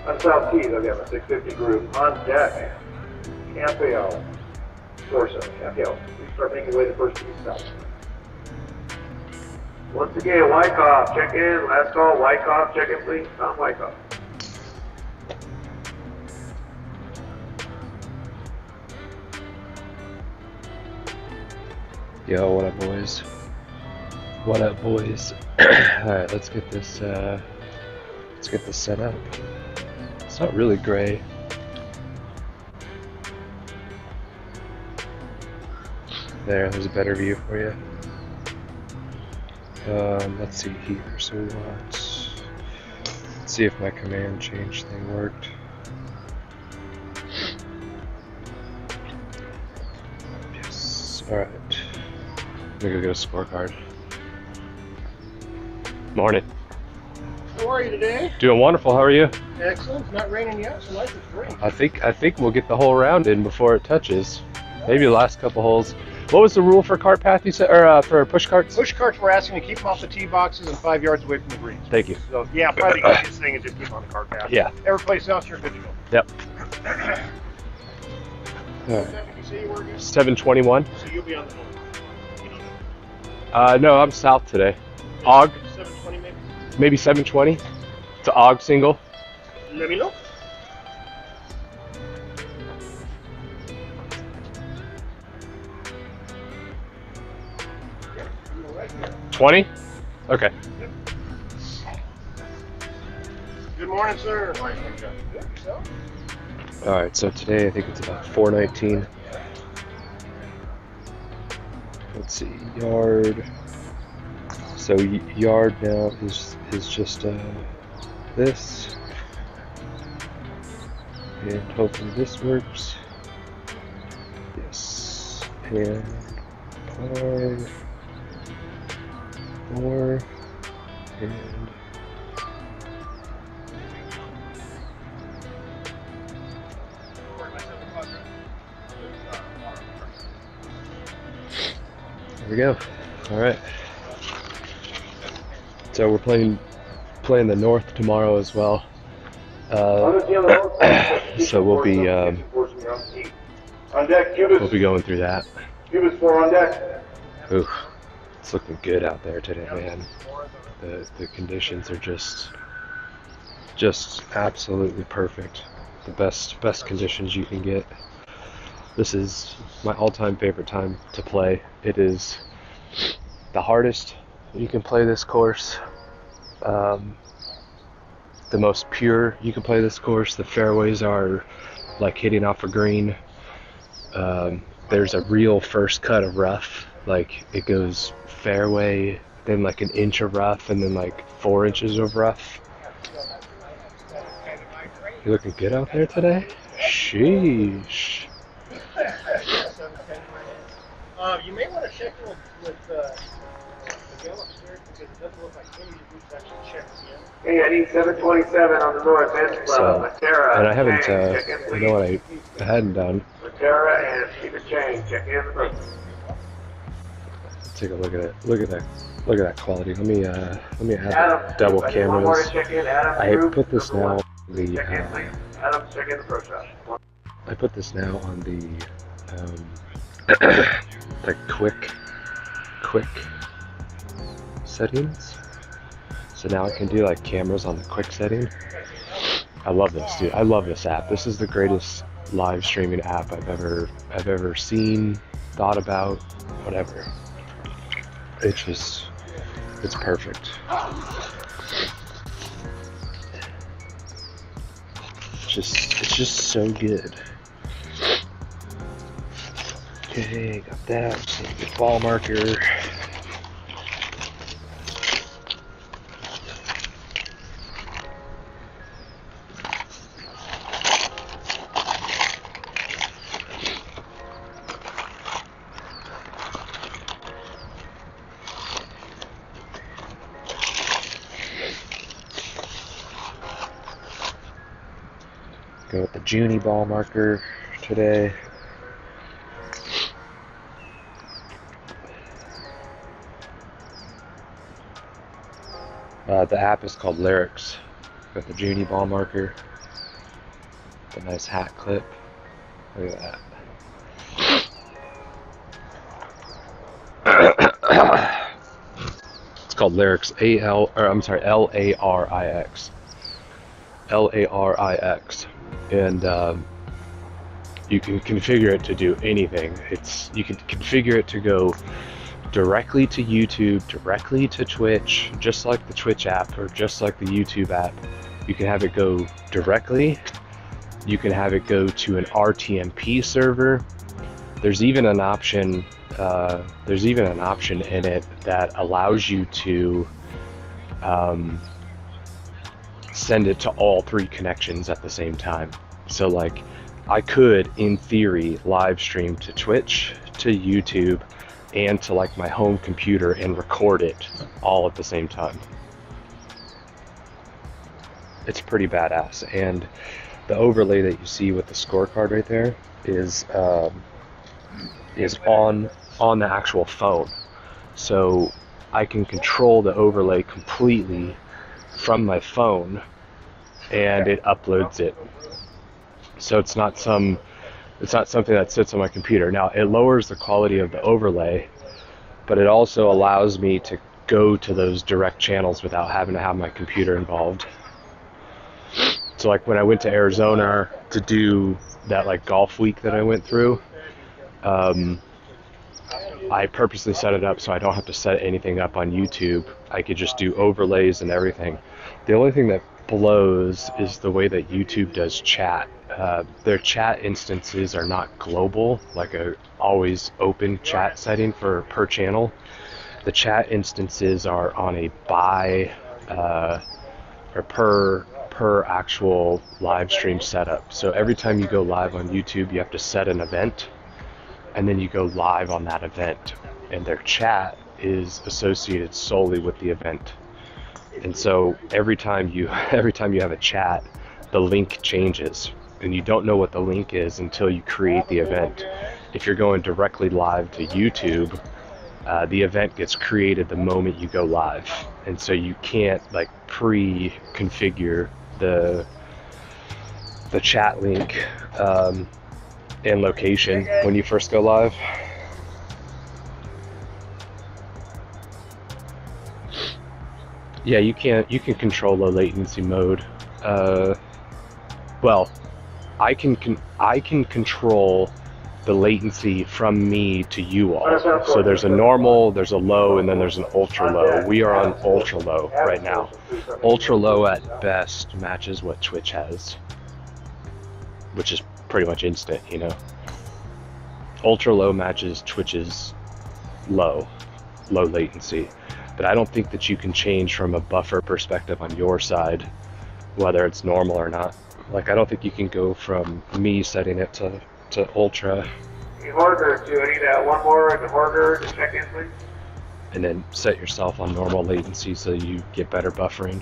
On South Keys, I've got my 650 group. On deck, Campeao. Torso, Campeao. We start making your way to the first piece south. Once again, Wyckoff, check in. Last call, Wyckoff, check in, please. Tom Wyckoff. Yo, what up, boys? What up, boys? Alright, let's get this set up. It's not really gray. There's a better view for you. Let's see here. So let's see if my command change thing worked. Yes. Alright. I'm gonna go get a scorecard. Morning. How are you today? Doing wonderful. How are you? Excellent. It's not raining yet, so life is great. I think we'll get the whole round in before it touches. Maybe the last couple holes. What was the rule for cart path you said, or for push carts? Push carts, we're asking to keep them off the tee boxes and 5 yards away from the greens. Thank you. So yeah, probably the easiest thing is just keep on the cart path. Yeah. Every place else you're good to go. Yep. What time did you say you were again? 7:21. So you'll be on the north. You know that. No, I'm south today. Og, 7:20 maybe? maybe 7:20. It's an Og single. Let me know. Yep, you're right here. 20? Okay. Yep. Good morning, sir. Good. Yourself? Alright, so today I think it's about 4:19. Let's see, yard. So yard now is just this. And hopefully this works. Yes. And par 4 and there we go. All right. So we're playing the north tomorrow as well. So we'll be going through that. Cubis 4 on deck. Ooh, it's looking good out there today, man. The conditions are just absolutely perfect. The best conditions you can get. This is my all-time favorite time to play. It is the hardest you can play this course. The most pure you can play this course. The fairways are like hitting off a green. There's a real first cut of rough. Like it goes fairway, then like an inch of rough, and then like 4 inches of rough. You looking good out there today? Sheesh. You may want to check in with the gal upstairs because it doesn't look like any of your groups actually checked in. Hey, I need 727 on the north end. Matera. And I haven't, check in, you know what I hadn't done? Matera and keep it changed. Check in. Take a look at it. Look at that quality. Let me add Adam, double I need one more cameras. to check in. Adam, I group, put this number now one. on the Check in, please. Adam, check in the pro shop. I put this now on the the quick settings. So now I can do like cameras on the quick setting. I love this, dude. I love this app. This is the greatest live streaming app I've ever seen, thought about, whatever. It's perfect. It's just so good. Okay, got that. Just need to get ball marker. Go with the Junie ball marker today. The app is called Lyrics. Got the Junie ball marker. The nice hat clip. Look at that. It's called Larix. Larix. Larix. And you can configure it to do anything. You can configure it to go directly to YouTube, directly to Twitch, just like the Twitch app or just like the YouTube app. You can have it go directly. You can have it go to an RTMP server. There's even an option. In it that allows you to send it to all 3 connections at the same time. So like, I could, in theory, live stream to Twitch, to YouTube, and to like my home computer and record it all at the same time. It's pretty badass. And the overlay that you see with the scorecard right there is on the actual phone. So I can control the overlay completely from my phone, and it uploads it. So it's not something that sits on my computer. Now, it lowers the quality of the overlay, but it also allows me to go to those direct channels without having to have my computer involved. So like when I went to Arizona to do that like golf week that I went through, I purposely set it up so I don't have to set anything up on YouTube. I could just do overlays and everything. The only thing that blows is the way that YouTube does chat. Their chat instances are not global, like a always open chat setting for per channel. The chat instances are on a or per actual live stream setup. So every time you go live on YouTube, you have to set an event, and then you go live on that event, and their chat is associated solely with the event. And so every time you have a chat, the link changes, and you don't know what the link is until you create the event. If you're going directly live to YouTube, the event gets created the moment you go live, and so you can't like pre-configure the chat link and location when you first go live. Yeah, you can control low latency mode. Well, I can control the latency from me to you all. So there's a normal, there's a low, and then there's an ultra low. We are on ultra low right now. Ultra low at best matches what Twitch has, which is pretty much instant, you know. Ultra low matches Twitch's low latency. But I don't think that you can change from a buffer perspective on your side, whether it's normal or not. Like, I don't think you can go from me setting it to ultra. Harder to any one more and harder to check in, please. And then set yourself on normal latency so you get better buffering.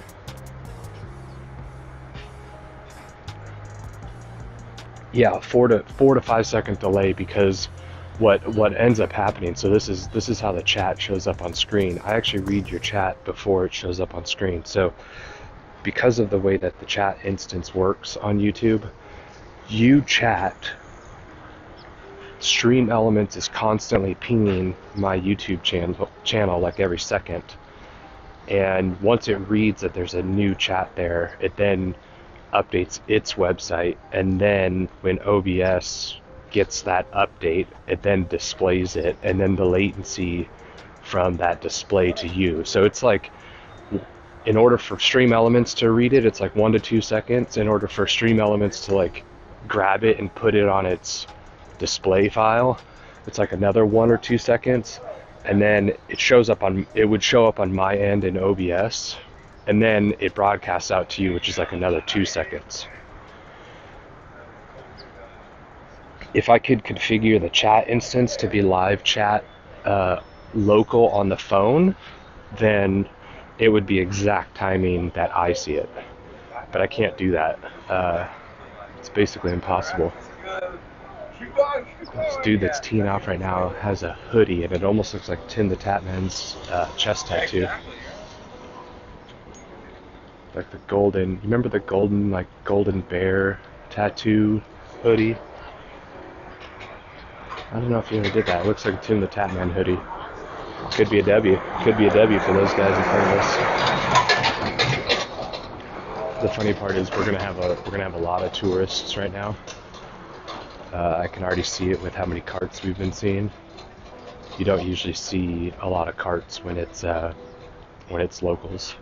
Yeah, 4 to 5 second delay, because what ends up happening, so this is how the chat shows up on screen. I actually read your chat before it shows up on screen. So because of the way that the chat instance works on YouTube, you chat, Stream Elements is constantly pinging my YouTube channel like every second. And once it reads that there's a new chat there, it then updates its website, and then when OBS gets that update, it then displays it, and then the latency from that display to you. So it's like, in order for Stream Elements to read it, it's like 1 to 2 seconds. In order for Stream Elements to like grab it and put it on its display file, it's like another 1 or 2 seconds. And then it would show up on my end in OBS, and then it broadcasts out to you, which is like another 2 seconds. If I could configure the chat instance to be live chat local on the phone, then it would be exact timing that I see it. But I can't do that. It's basically impossible. This dude that's teeing off right now has a hoodie, and it almost looks like Tim the Tatman's chest tattoo. Like the golden, you remember the golden bear tattoo hoodie. I don't know if you ever did that. It looks like a Tim the Tatman hoodie. Could be a W. Could be a W for those guys in front of us. The funny part is we're gonna have a lot of tourists right now. I can already see it with how many carts we've been seeing. You don't usually see a lot of carts when it's locals.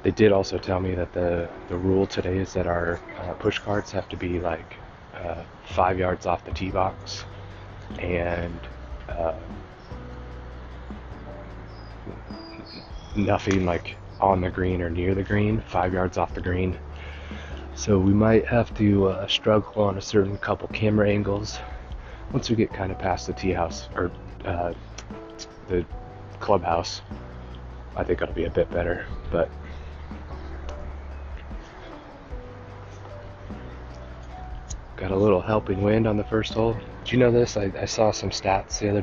They did also tell me that the rule today is that our push carts have to be like 5 yards off the tee box and nothing like on the green or near the green, 5 yards off the green. So we might have to struggle on a certain couple camera angles once we get kind of past the tee house or the clubhouse. I think it'll be a bit better, but got a little helping wind on the first hole. Did you know this? I saw some stats the other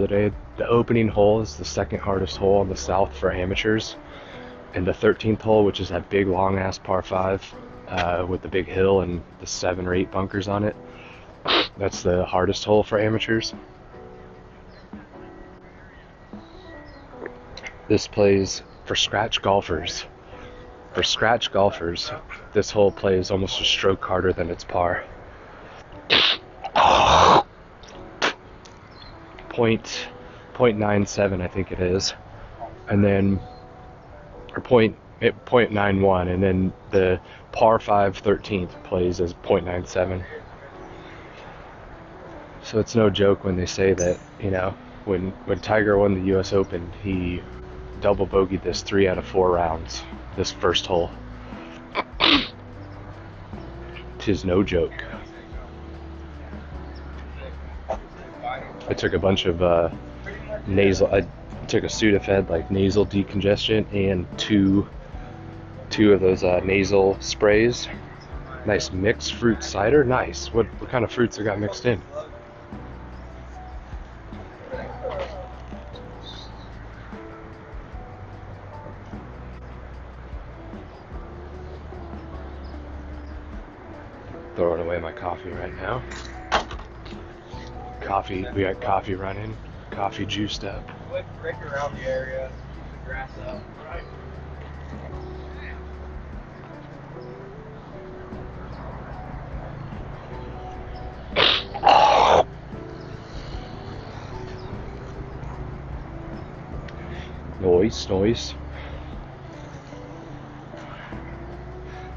day. The opening hole is the second hardest hole on the south for amateurs. And the 13th hole, which is that big long ass par 5 with the big hill and the 7 or 8 bunkers on it, that's the hardest hole for amateurs. This plays for scratch golfers. For scratch golfers, this hole plays almost a stroke harder than its par. 0.97, I think it is, and then or 0.91, and then the par 5 13th plays as 0.97. So it's no joke when they say that, you know, when Tiger won the U.S. Open, he double bogeyed this 3 out of 4 rounds. This first hole. 'Tis no joke. I took a bunch of I took a Sudafed, like nasal decongestion, and two of those nasal sprays. Nice mixed fruit cider. Nice. What kind of fruits I got mixed in? Throwing away my coffee right now. We got coffee running, coffee juiced up. Quick break around the area, the grass up. Right. Noise.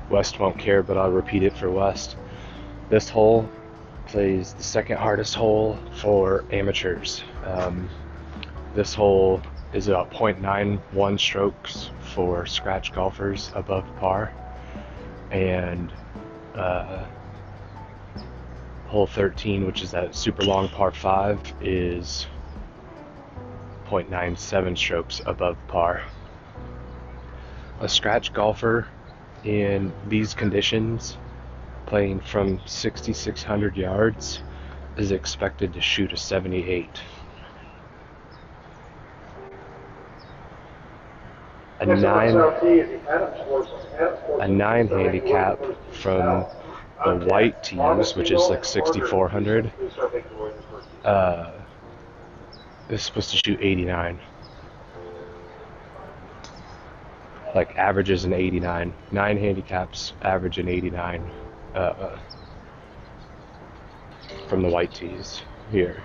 West won't care, but I'll repeat it for West. This hole plays the second hardest hole for amateurs. This hole is about 0.91 strokes for scratch golfers above par, and hole 13, which is that super long par 5, is 0.97 strokes above par. A scratch golfer in these conditions, playing from 6,600 yards, is expected to shoot a 78. A 9 handicap from the white tees, which is like 6,400, is supposed to shoot 89. Like averages an 89. 9 handicaps average an 89 from the white tees here.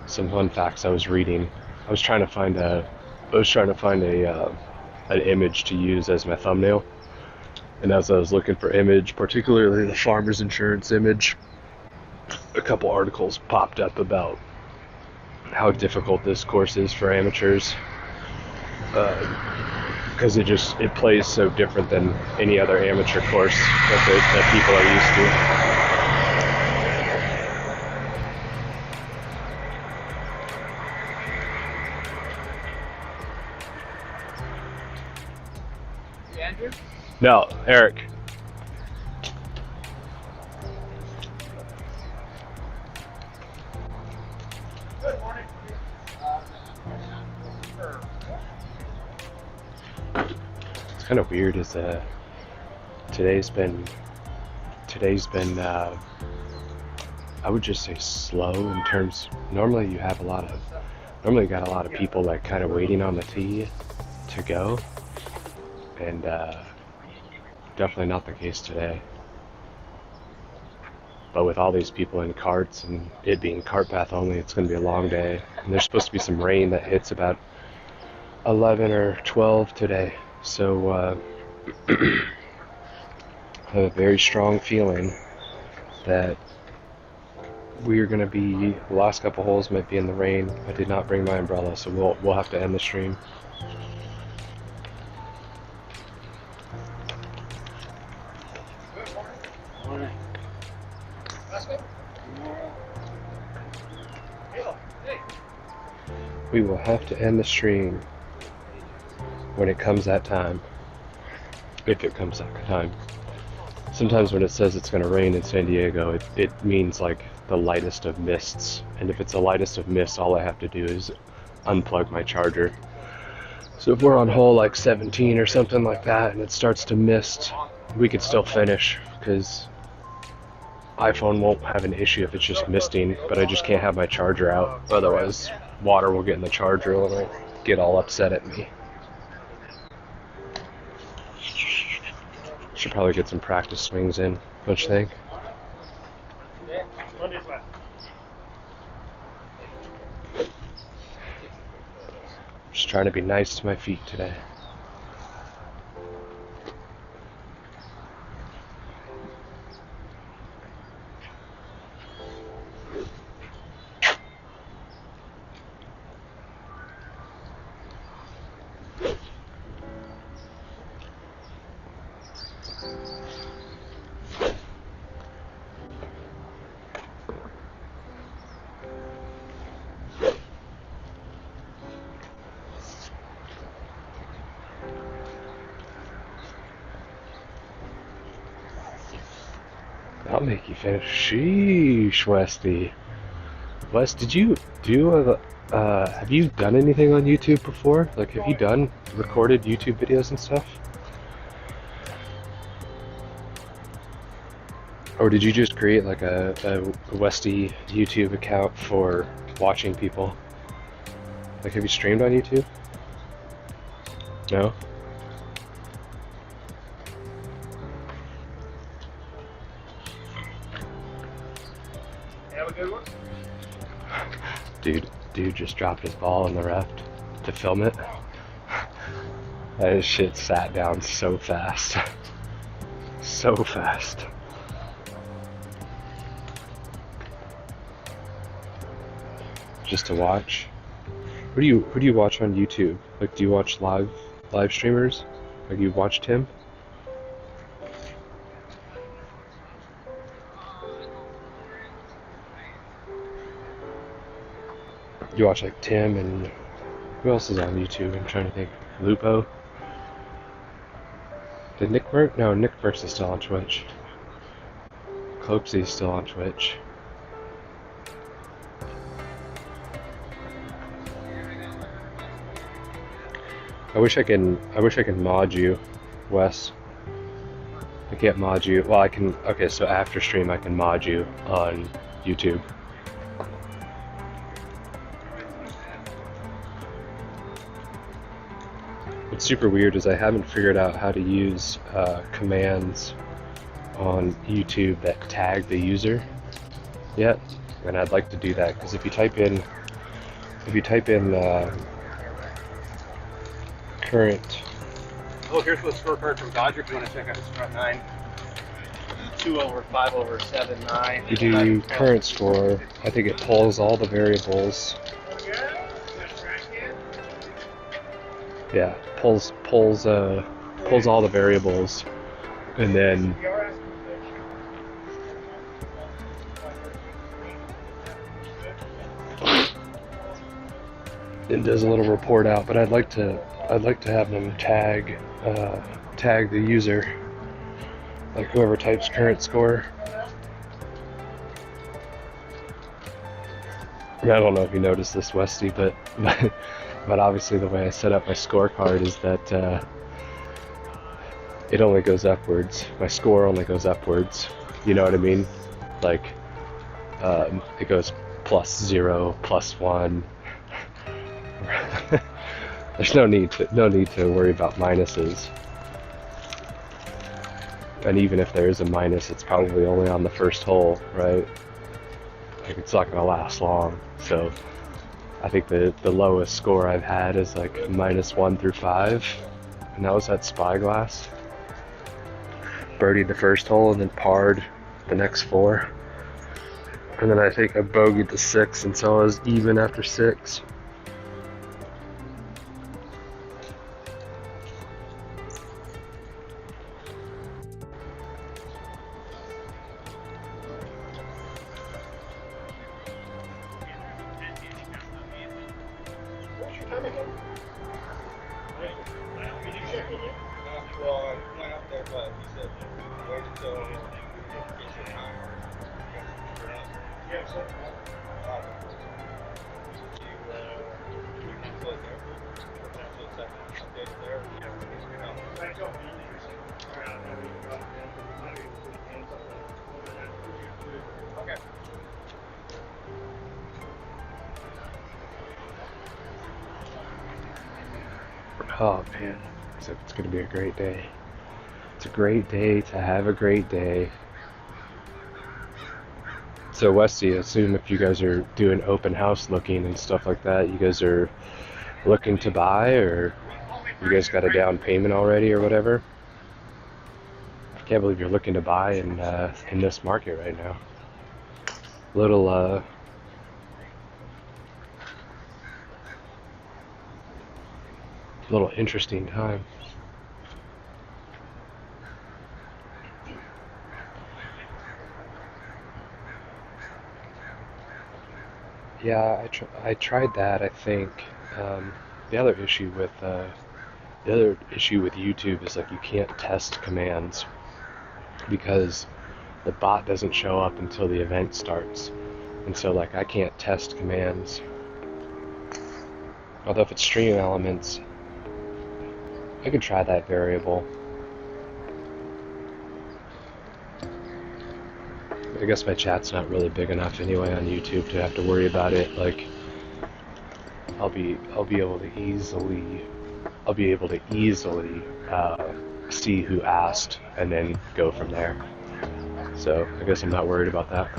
Some fun facts I was reading. I was trying to find an image to use as my thumbnail, and as I was looking for image, particularly the farmer's insurance image, a couple articles popped up about how difficult this course is for amateurs, because it plays so different than any other amateur course that people are used to. Andrew? No, Eric. Good morning. kind of weird is today's been I would just say slow in terms. Normally you got a lot of people like kind of waiting on the tee to go, and definitely not the case today. But with all these people in carts and it being cart path only, it's going to be a long day. And there's supposed to be some rain that hits about 11 or 12 today. So I have a very strong feeling that we're going to be, the last couple holes might be in the rain. I did not bring my umbrella, so we'll have to end the stream. We will have to end the stream when it comes that time. If it comes that time. Sometimes when it says it's going to rain in San Diego, it means like the lightest of mists. And if it's the lightest of mists, all I have to do is unplug my charger. So if we're on hole like 17 or something like that and it starts to mist, we could still finish because iPhone won't have an issue if it's just misting, but I just can't have my charger out. Otherwise, water will get in the charger and it'll get all upset at me. Should probably get some practice swings in, don't you think? Just trying to be nice to my feet today. I'll make you finish. Sheesh, Westy. Wes, did you do have you done anything on YouTube before? Like, have you done recorded YouTube videos and stuff? Or did you just create like a Westy YouTube account for watching people? Like, have you streamed on YouTube? No? Dude just dropped his ball in the raft to film it. That shit sat down so fast. So fast. Just to watch. Who do you watch on YouTube? Like, do you watch live streamers? Like, you watched him? You watch like Tim and who else is on YouTube? I'm trying to think. Lupo. Did Nick Merck? No, Nick Merckx is still on Twitch. Clopsy's still on Twitch. I wish I could mod you, Wes. I can't mod you. Well, I can. Okay, so after stream I can mod you on YouTube. What's super weird is I haven't figured out how to use commands on YouTube that tag the user yet, and I'd like to do that because if you type in current. Oh, here's what scorecard from Dodger. If you want to check out his front nine. 2 over, 5 over, 7, 9. You do current score. I think it pulls all the variables. Yeah, pulls all the variables, and then it does a little report out. But I'd like to have them tag the user, like whoever types current score. I don't know if you noticed this, Westy, but obviously the way I set up my scorecard is that it only goes upwards. My score only goes upwards. You know what I mean? Like, it goes +0, +1. There's no need to worry about minuses. And even if there is a minus, it's probably only on the first hole, right? Like, it's not gonna last long. So I think the lowest score I've had is like -1 through 5, and that was at Spyglass. Birdied the first hole and then parred the next 4. And then I think I bogeyed the 6, and so I was even after 6. What's your time again? Did you check in yet? Well, I went up there, but he said wait until you get your time. Yeah, so. You can close there. So it's updated there. Thanks, I'll be Okay. Oh man, it's gonna be a great day. It's a great day to have a great day. So Westy, I assume if you guys are doing open house looking and stuff like that, you guys are looking to buy, or you guys got a down payment already or whatever? I can't believe you're looking to buy in this market right now. Little interesting time. Yeah, I tried that. I think the other issue with YouTube is like you can't test commands because the bot doesn't show up until the event starts, and so like I can't test commands. Although if it's stream elements, I could try that variable. I guess my chat's not really big enough anyway on YouTube to have to worry about it. Like, I'll be able to easily see who asked and then go from there. So I guess I'm not worried about that.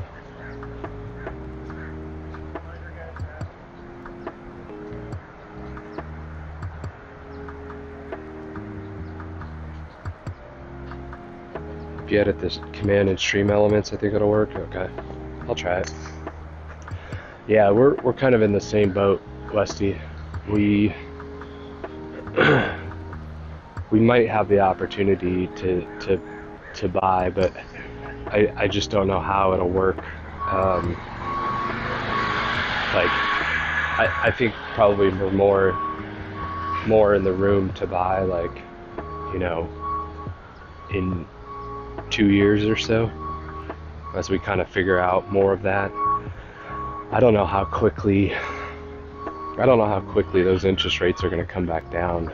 If you edit this command and stream elements, I think it'll work. Okay, I'll try it. Yeah, we're kind of in the same boat, Westy. We might have the opportunity to buy, but I just don't know how it'll work. I think probably we're more in the room to buy, like, you know, in 2 years or so, as we kind of figure out more of that. I don't know how quickly those interest rates are going to come back down.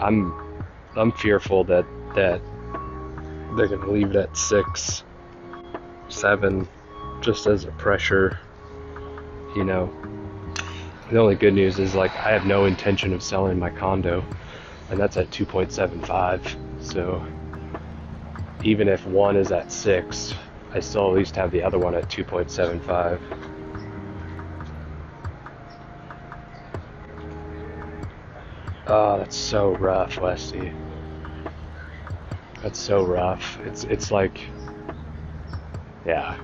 I'm fearful that they're going to leave it at 6, 7, just as a pressure, you know. The only good news is, like, I have no intention of selling my condo, and that's at 2.75, so even if one is at 6, I still at least have the other one at 2.75. Oh, that's so rough, Westy. That's so rough. It's like, yeah,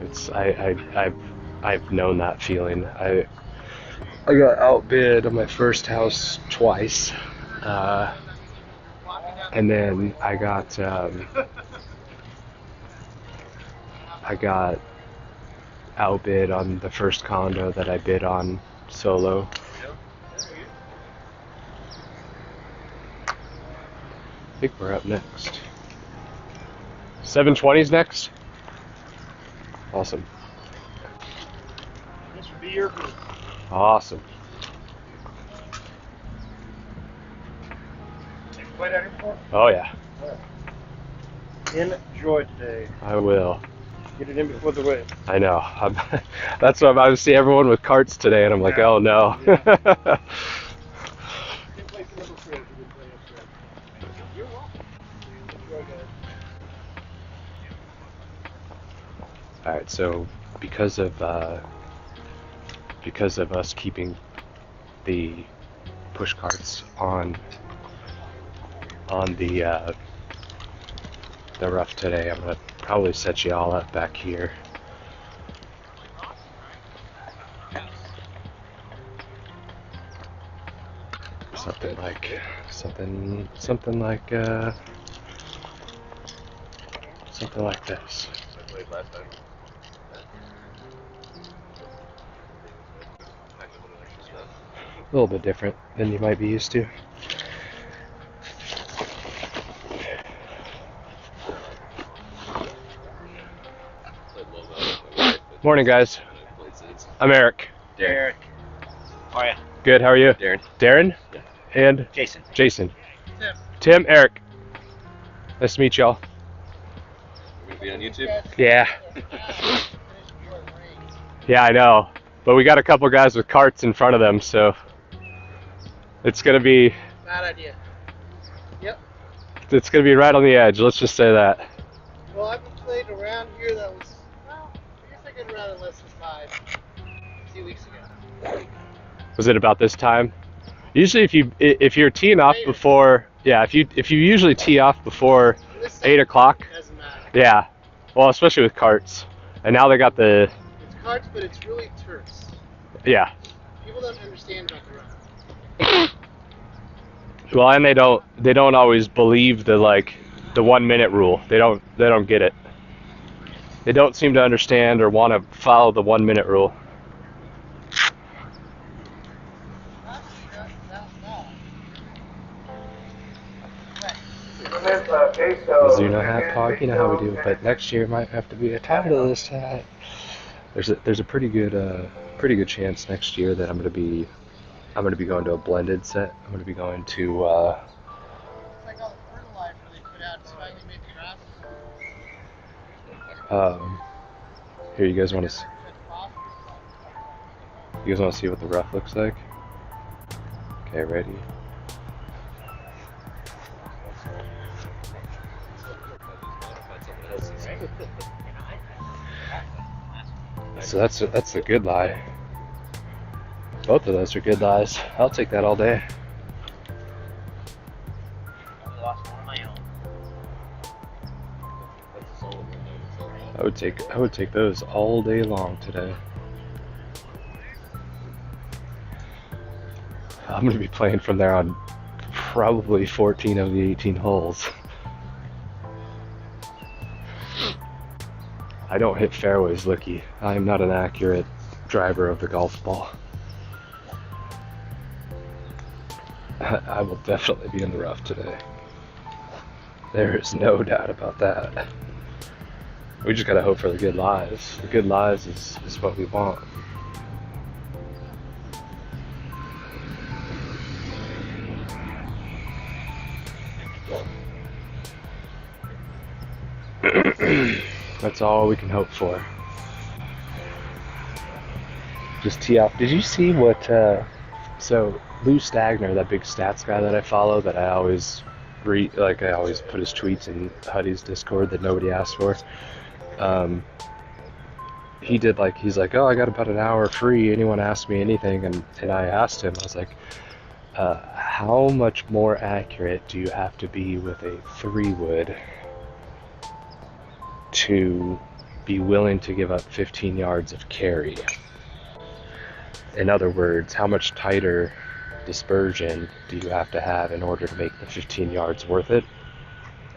I've known that feeling. I got outbid on my first house twice, and then I got outbid on the first condo that I bid on solo. I think we're up next. 720's next? Awesome. This would be your group. Awesome. Have you played out here before? Oh yeah. Yeah. Enjoy today. I will. Get it in before the rain. I know. That's what I'm about to see everyone with carts today, and I'm like, oh no. Didn't play for number 4. You didn't play yesterday. You're welcome. Enjoy, guys. All right, so because of us keeping the push carts on the rough today, I'm gonna probably set you all up back here. Something like something like this. A little bit different than you might be used to. Morning, guys. I'm Eric. Derek. How are you? Good, how are you? Darren. Darren? Yeah. And? Jason. Jason. Tim. Tim, Eric. Nice to meet y'all. We're gonna be on YouTube? Yeah. Yeah, I know. But we got a couple guys with carts in front of them, so it's gonna be Bad idea. Yep. it's gonna be right on the edge, let's just say that. Well, I've been playing around here that was, well, I guess I got around in less than 5 a few weeks ago. Was it about this time? Usually if you're teeing off Later. before, yeah, if you usually tee off before This 8 o'clock, doesn't matter. yeah. Well, especially with carts. And now they got the, It's carts, but it's really turfs. yeah. People don't understand about the rough. Well, and they don't always believe the 1 minute rule. They don't get it. They don't seem to understand or want to follow the 1 minute rule. Mizuno hat, Pog, you know how we do, but next year might have to be a Titleist hat. There's a pretty good chance next year that I'm gonna be going to a blended set. I'm gonna be going to It's like all the fertilizer they put out to finally make grass. here, you guys want to see what the rough looks like? Okay, ready? So that's a good lie. Both of those are good lies. I'll take that all day. I lost one of my own. I would take those all day long today. I'm gonna be playing from there on probably 14 of the 18 holes. I don't hit fairways, Licky. I am not an accurate driver of the golf ball. I will definitely be in the rough today. There is no doubt about that. We just gotta hope for the good lies. The good lies is what we want. That's all we can hope for. Just tee off. Did you see what, so Lou Stagner, that big stats guy that I follow, that I always read, I always put his tweets in Huddy's Discord that nobody asked for. He did he's like, oh, I got about an hour free. Anyone ask me anything? And I asked him, I was like, how much more accurate do you have to be with a 3-wood to be willing to give up 15 yards of carry? In other words, how much tighter dispersion do you have to have in order to make the 15 yards worth it?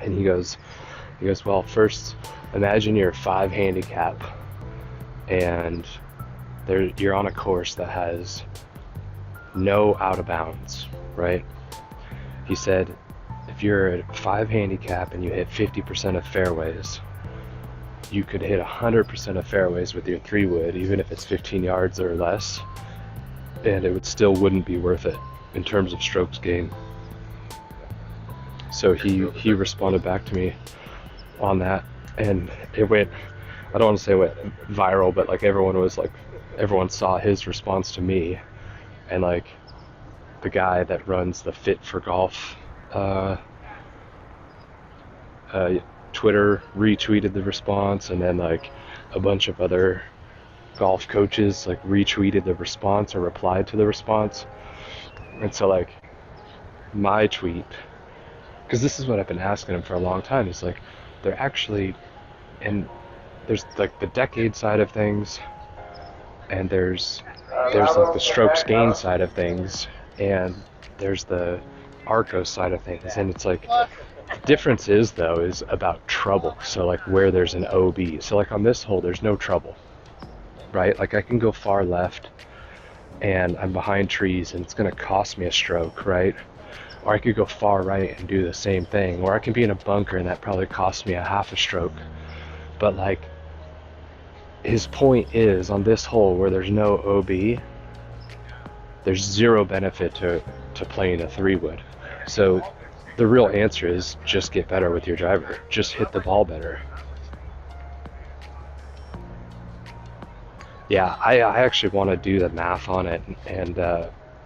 And he goes, well, first, imagine you're a 5 handicap and you're on a course that has no out of bounds, right? He said, if you're a 5 handicap and you hit 50% of fairways, you could hit 100% of fairways with your 3-wood, even if it's 15 yards or less, and it still wouldn't be worth it in terms of strokes gained. So he responded back to me on that, and it went, I don't want to say it went viral, but like everyone saw his response to me, and like the guy that runs the Fit for Golf Twitter retweeted the response, and then like a bunch of other golf coaches like retweeted the response or replied to the response. And so like my tweet, because this is what I've been asking him for a long time, is like they're actually, and there's like the decade side of things, and there's like the strokes gained side of things, and there's the Arco side of things, and it's like the difference is though is about trouble. So like where there's an OB, so like on this hole there's no trouble, right? Like I can go far left and I'm behind trees and it's gonna cost me a stroke, right? Or I could go far right and do the same thing, or I can be in a bunker and that probably costs me a half a stroke. But like his point is, on this hole where there's no OB, there's zero benefit to playing a 3-wood. So the real answer is just get better with your driver. Just hit the ball better. Yeah, I actually want to do the math on it and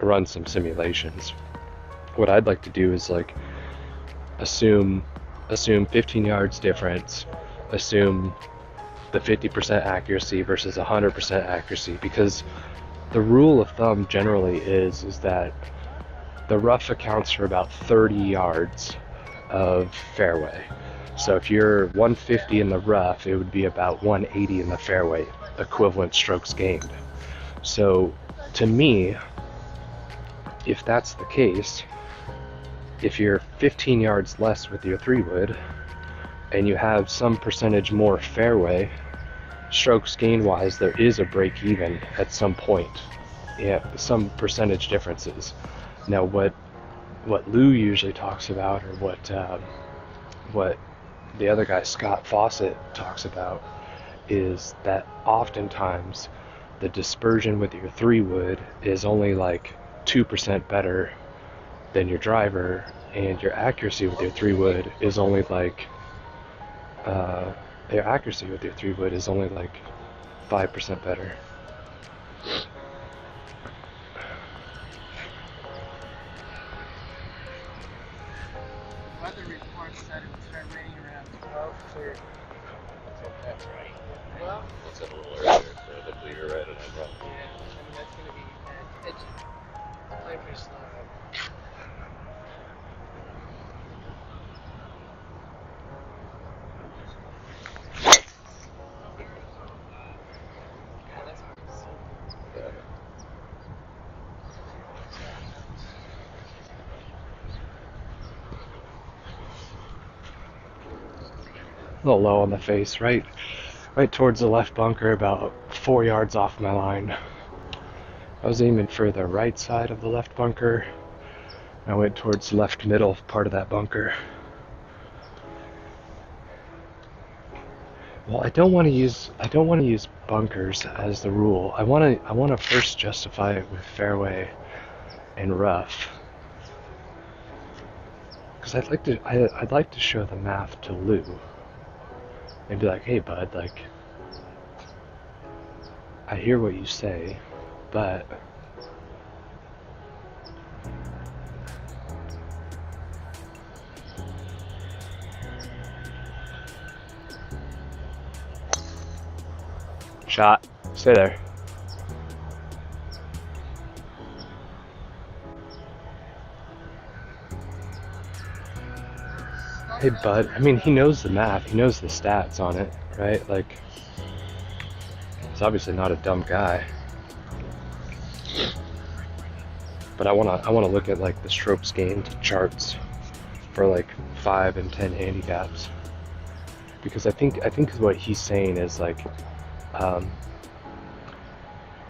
run some simulations. What I'd like to do is like assume 15 yards difference, assume the 50% accuracy versus 100% accuracy, because the rule of thumb generally is that the rough accounts for about 30 yards of fairway. So if you're 150 in the rough, it would be about 180 in the fairway, equivalent strokes gained. So to me, if that's the case, if you're 15 yards less with your 3-wood and you have some percentage more fairway, strokes gain wise, there is a break even at some point. Yeah, some percentage differences. Now what Lou usually talks about, or what the other guy, Scott Fawcett, talks about, is that oftentimes the dispersion with your 3-wood is only like 2% better than your driver, and your accuracy with your 3-wood is only like 5% better. Weather report said it would start raining around 12 to. That's right. Well, That's a little earlier, so hopefully you're right on that one. yeah, I mean that's gonna be edgy. Play pretty slow. A little low on the face, right towards the left bunker, about 4 yards off my line. I was aiming for the right side of the left bunker. I went towards the left middle part of that bunker. Well, I don't want to use bunkers as the rule. I want to first justify it with fairway and rough, because I'd like to show the math to Lou and be like, hey bud, like, I hear what you say, but shot, stay there. Hey bud, I mean, he knows the math, he knows the stats on it, right? Like, he's obviously not a dumb guy. But I wanna look at like the strokes gained charts for like 5 and 10 handicaps, because I think what he's saying is like,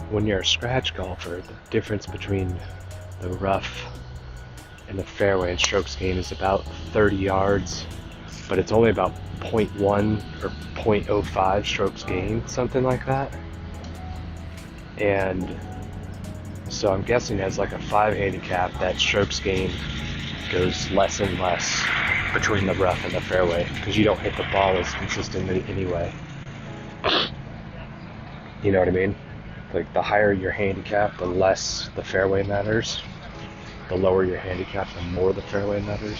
when you're a scratch golfer, the difference between the rough and the fairway and strokes gained is about 30 yards, but it's only about 0.1 or 0.05 strokes gained, something like that. And so I'm guessing as like a 5 handicap, that strokes gained goes less and less between the rough and the fairway because you don't hit the ball as consistently anyway. You know what I mean? Like the higher your handicap, the less the fairway matters. The lower your handicap, the more the fairway matters.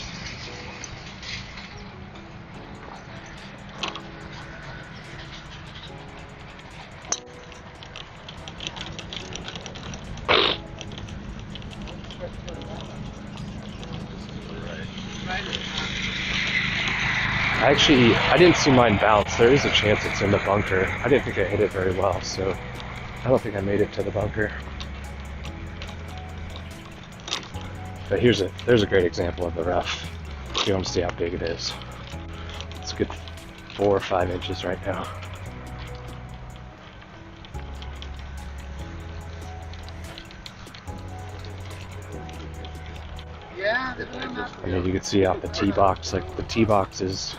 I didn't see mine bounce. There is a chance it's in the bunker. I didn't think I hit it very well, so I don't think I made it to the bunker. But there's a great example of the rough. You want to see how big it is. It's a good 4 or 5 inches right now. Yeah, And then you can see out the tee box, like the tee box is,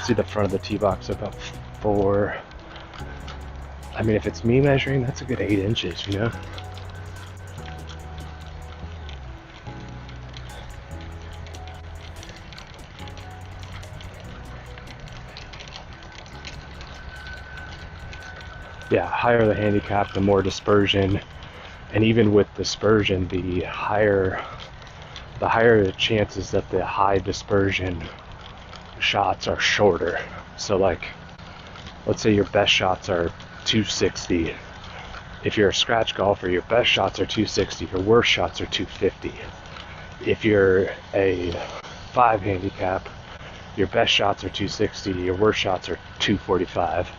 see the front of the tee box about 4. I mean, if it's me measuring, that's a good 8 inches, you know? Yeah, higher the handicap, the more dispersion, and even with dispersion, the higher the chances that the high dispersion shots are shorter. So like, let's say your best shots are 260. If you're a scratch golfer, your best shots are 260, your worst shots are 250. If you're a 5 handicap, your best shots are 260, your worst shots are 245.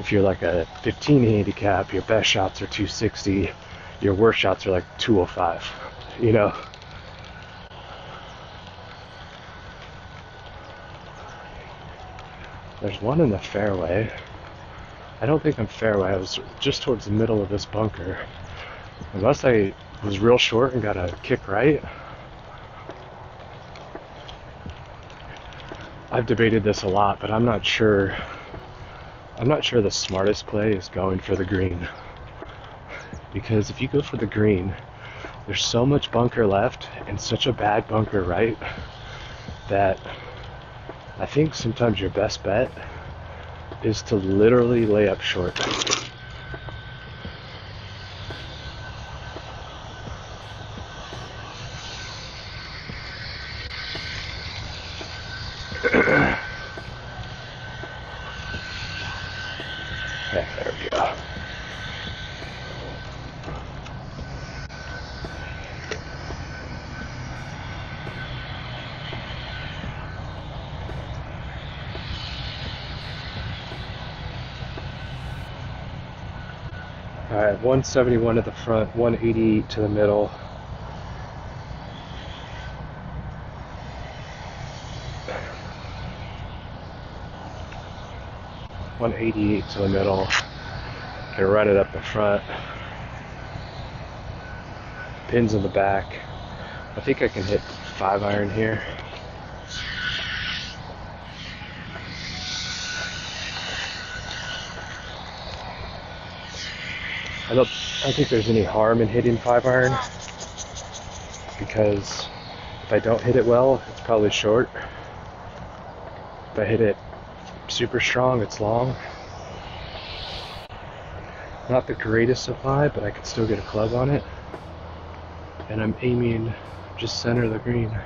If you're like a 15 handicap, your best shots are 260, your worst shots are like 205, you know? There's one in the fairway. I don't think I'm fairway. I was just towards the middle of this bunker. Unless I was real short and got a kick right. I've debated this a lot, but I'm not sure the smartest play is going for the green. Because if you go for the green, there's so much bunker left and such a bad bunker right that I think sometimes your best bet is to literally lay up short. Yeah, there we go. Alright, 171 at the front, 188 to the middle. .188 to the middle. Can run it up the front. Pins in the back. I think I can hit 5-iron here. I don't think there's any harm in hitting 5-iron because if I don't hit it well, it's probably short. If I hit it super strong, it's long. Not the greatest supply, but I can still get a club on it. And I'm aiming just center of the green.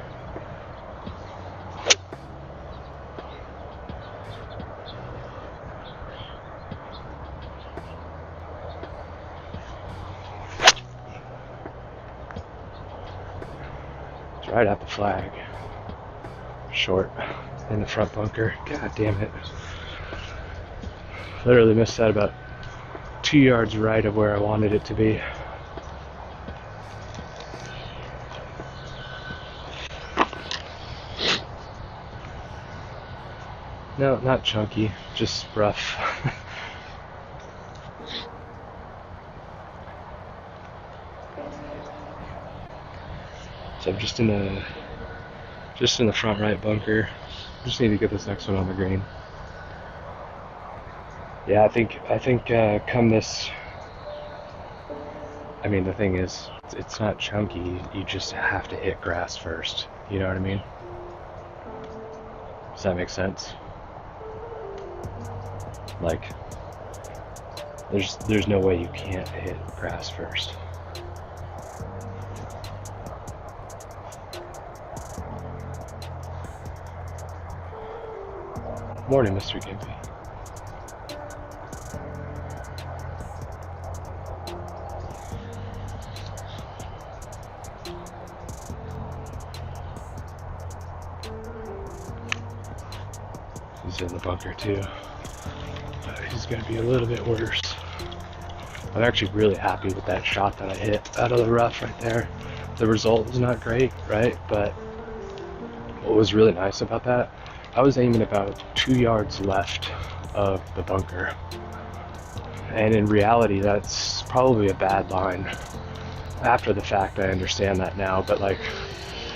It's right at the flag. Short in the front bunker. God damn it. Literally missed that about 2 yards right of where I wanted it to be. No, not chunky, just rough. So I'm just in the front right bunker. Just need to get this next one on the green. Yeah, I think come this. I mean, the thing is, it's not chunky. You just have to hit grass first. You know what I mean? Does that make sense? Like, there's no way you can't hit grass first. Morning, Mr. Gimpy. He's in the bunker too. He's gonna be a little bit worse. I'm actually really happy with that shot that I hit out of the rough right there. The result was not great, right? But what was really nice about that, I was aiming about 2 yards left of the bunker. And in reality, that's probably a bad line. After the fact, I understand that now, but like,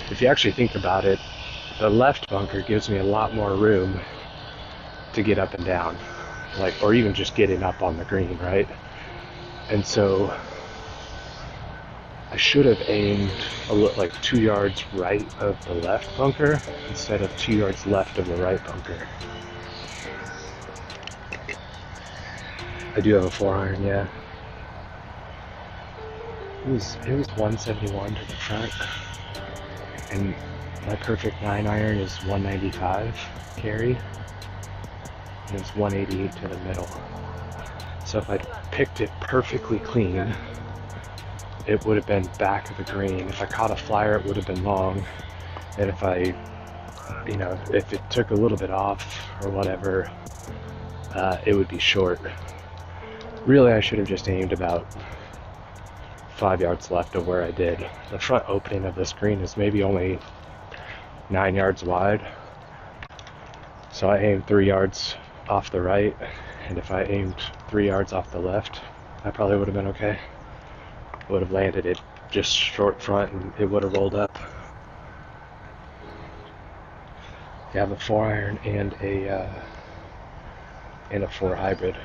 if you actually think about it, the left bunker gives me a lot more room to get up and down, like, or even just getting up on the green, right? And so I should have aimed like 2 yards right of the left bunker instead of 2 yards left of the right bunker. I do have a 4-iron, yeah. It was 171 to the front, and my perfect 9-iron is 195 carry, and it's 188 to the middle. So if I picked it perfectly clean, it would have been back of the green. If I caught a flyer, it would have been long, and if I, if it took a little bit off or whatever, it would be short. Really, I should have just aimed about 5 yards left of where I did. The front opening of this green is maybe only 9 yards wide. So I aimed 3 yards off the right, and if I aimed 3 yards off the left, I probably would have been okay. I would have landed it just short front and it would have rolled up. You have a 4-iron and a 4 hybrid.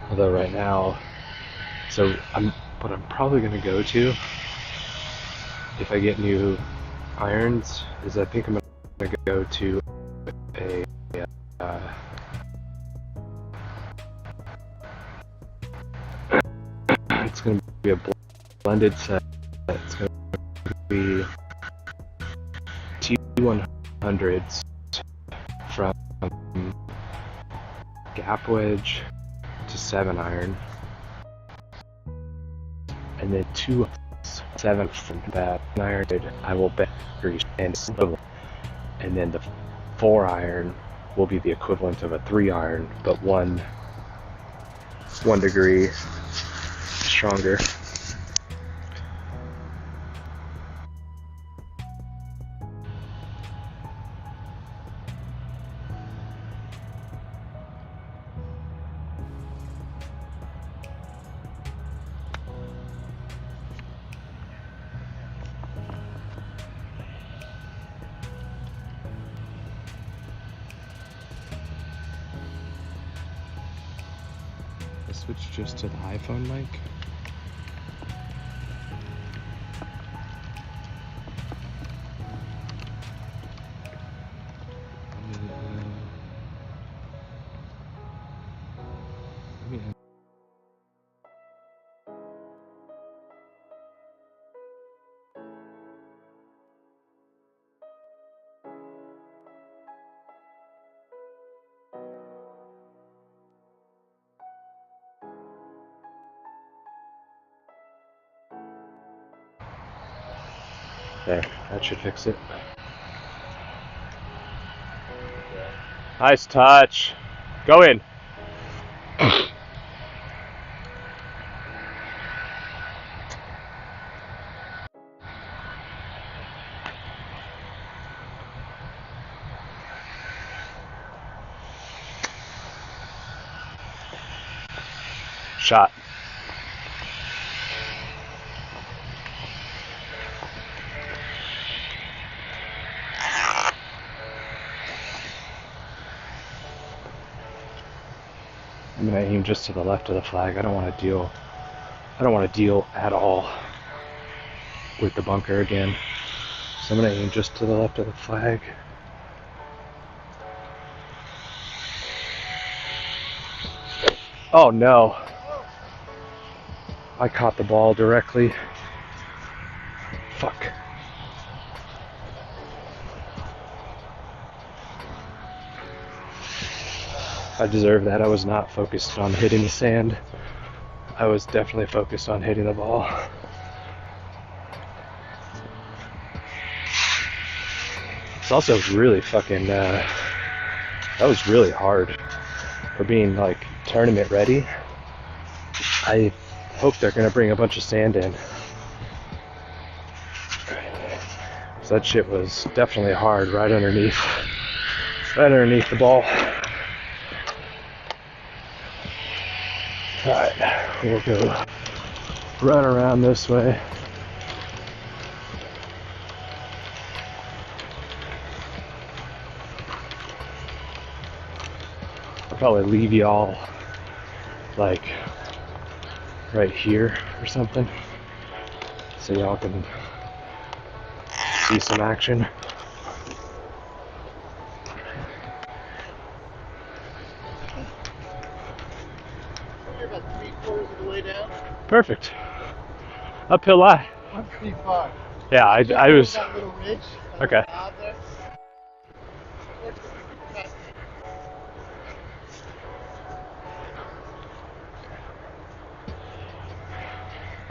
Although right now, so what I'm probably going to go to, if I get new irons, is I think I'm going to go to a it's going to be a blended set. It's going to be T100s from gap wedge to 7-iron, and then 2 7 from that iron I will bet grease and swivel, and then the 4-iron will be the equivalent of a 3-iron, but one degree stronger. I switched just to the iPhone mic. There, that should fix it. Nice touch. Go in. Shot. aim just to the left of the flag. I don't want to deal at all with the bunker again. So I'm going to aim just to the left of the flag. Oh no. I caught the ball directly. Fuck. I deserve that. I was not focused on hitting the sand. I was definitely focused on hitting the ball. It's also really fucking, that was really hard for being like tournament ready. I hope they're gonna bring a bunch of sand in. So that shit was definitely hard right underneath the ball. Alright, we'll go run around this way. I'll probably leave y'all like right here or something so y'all can see some action. You're about 3/4 of the way down. Perfect. Uphill lie. I'm pretty far. Yeah, I was That little ridge. okay. Out there.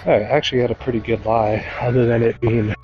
I actually had a pretty good lie, other than it being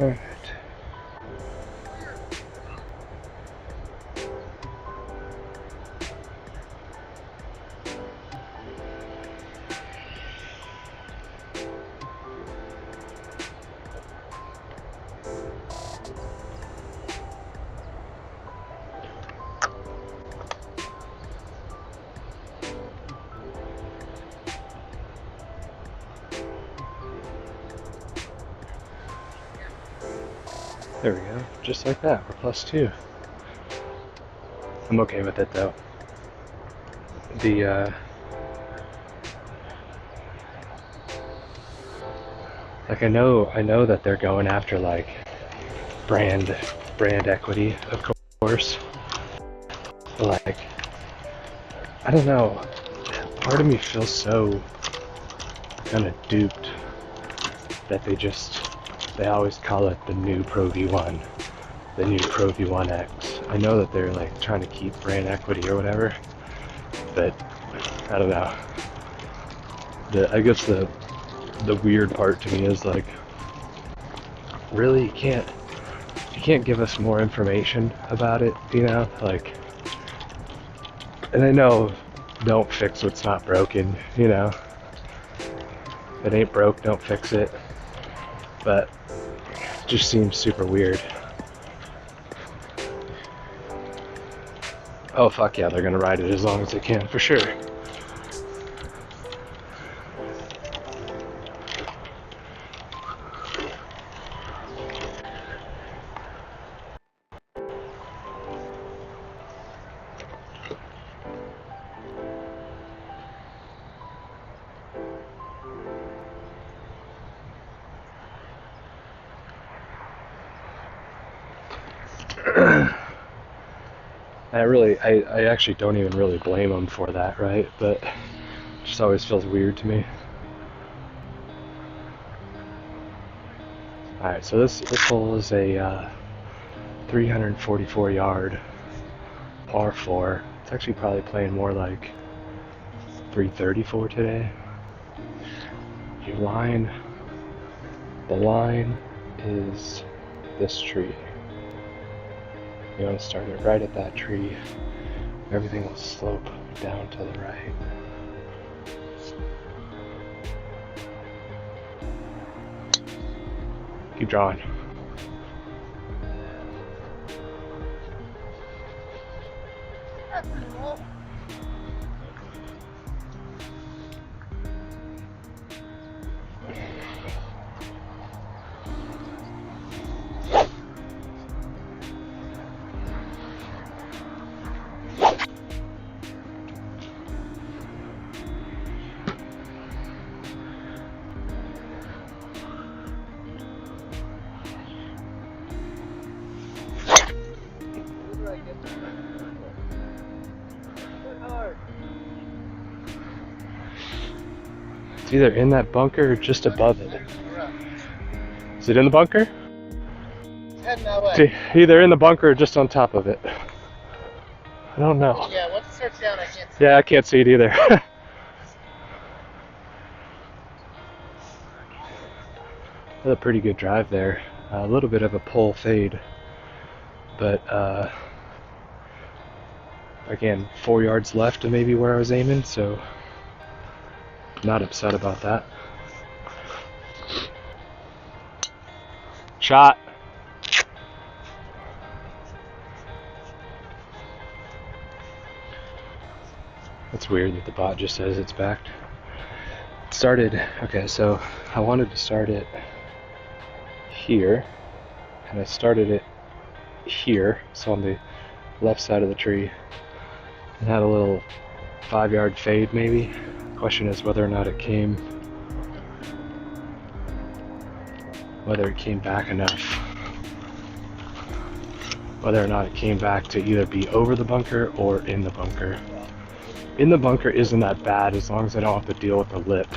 alright. There we go, just like that, we're +2. I'm okay with it though. Like I know that they're going after like brand equity, of course. But like, I don't know, part of me feels so kind of duped that they always call it the new Pro V1, the new Pro V1X. I know that they're like trying to keep brand equity or whatever, but I don't know. I guess the weird part to me is like, really, you can't give us more information about it, you know? Like, and I know, don't fix what's not broken, you know? If it ain't broke, don't fix it. But it just seems super weird. Oh fuck yeah, they're gonna ride it as long as they can, for sure. I actually don't even really blame them for that, right? But it just always feels weird to me. Alright, so this hole is a 344 yard par 4. It's actually probably playing more like 334 today. The line is this tree. You want to start it right at that tree. Everything will slope down to the right. Keep drawing. It's either in that bunker or just above it. Is it in the bunker? It's heading that way. Either in the bunker or just on top of it. I don't know. Yeah, once it starts down, I can't see. Yeah, I can't see it either. That's a pretty good drive there. A little bit of a pull fade, but again, 4 yards left of maybe where I was aiming, so not upset about that. Shot. That's weird that the bot just says it's backed. It started, okay, so I wanted to start it here, and I started it here, so on the left side of the tree, and had a little 5 yard fade maybe. Question is whether or not it came back enough. Whether or not it came back to either be over the bunker or in the bunker. In the bunker isn't that bad as long as I don't have to deal with the lip.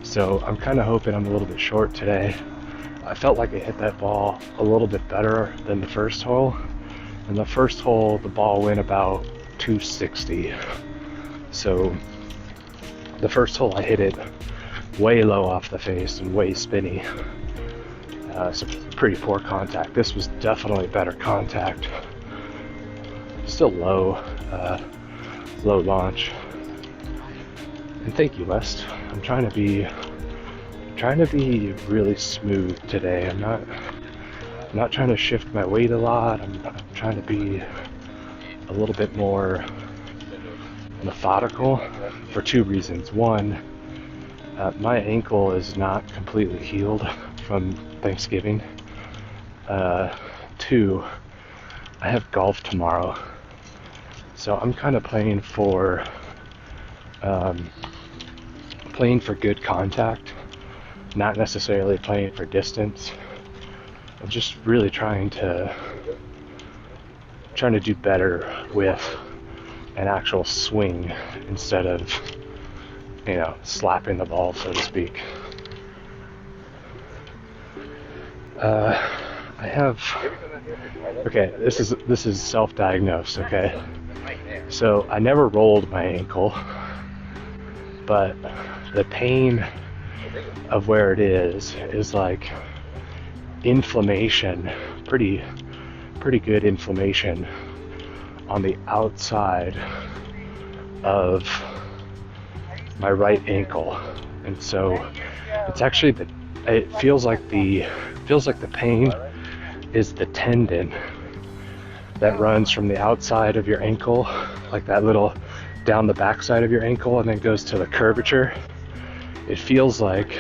So I'm kind of hoping I'm a little bit short today. I felt like I hit that ball a little bit better than the first hole. In the first hole, the ball went about 260. So the first hole I hit it way low off the face and way spinny. So pretty poor contact. This was definitely better contact. Still low launch. And thank you, West. I'm trying to be really smooth today. I'm not trying to shift my weight a lot. I'm trying to be a little bit more methodical for 2 reasons. One, my ankle is not completely healed from Thanksgiving. 2, I have golf tomorrow, so I'm kind of playing for good contact, not necessarily playing for distance. I'm just really trying to do better with an actual swing instead of, slapping the ball, so to speak. I have, okay, this is self-diagnosed, okay? So I never rolled my ankle, but the pain of where it is like inflammation, pretty good inflammation on the outside of my right ankle. And so it's actually it feels like the pain is the tendon that runs from the outside of your ankle, like that little down the backside of your ankle, and then goes to the curvature. It feels like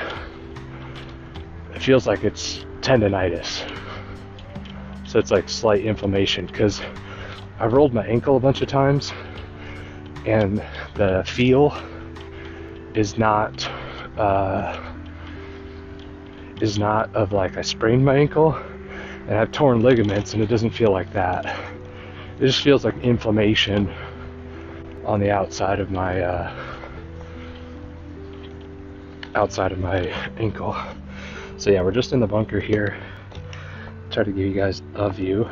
it's tendonitis. So it's like slight inflammation, because I rolled my ankle a bunch of times and the feel is not of like I sprained my ankle. And I've torn ligaments, and it doesn't feel like that. It just feels like inflammation on the outside of my ankle. So yeah, we're just in the bunker here. Try to give you guys a view.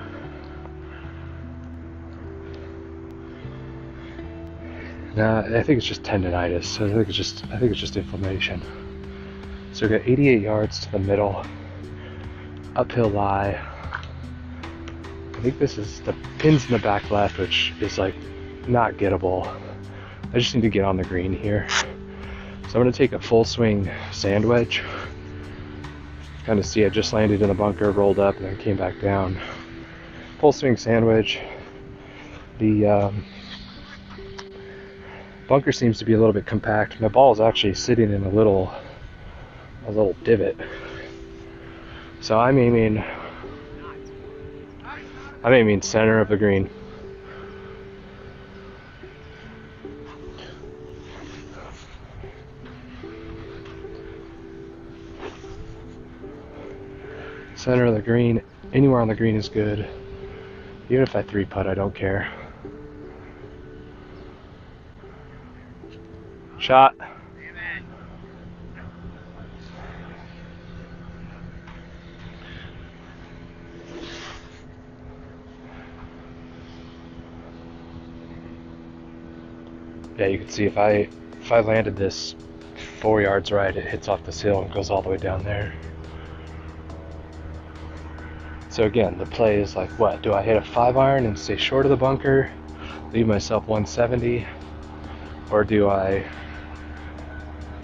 Nah, I think it's just tendonitis. I think it's just inflammation. So we got 88 yards to the middle, uphill lie. I think this is the pins in the back left, which is like not gettable. I just need to get on the green here. So I'm gonna take a full swing sand wedge. Kind of see I just landed in the bunker, rolled up, and then came back down. Full swing sand wedge. The bunker seems to be a little bit compact. My ball is actually sitting in a little divot. So I'm aiming center of the green. Center of the green. Anywhere on the green is good. Even if I 3-putt, I don't care. Shot. Yeah, you can see if I landed this 4 yards right, it hits off this hill and goes all the way down there. So again, the play is like, what? Do I hit a 5-iron and stay short of the bunker, leave myself 170, or do I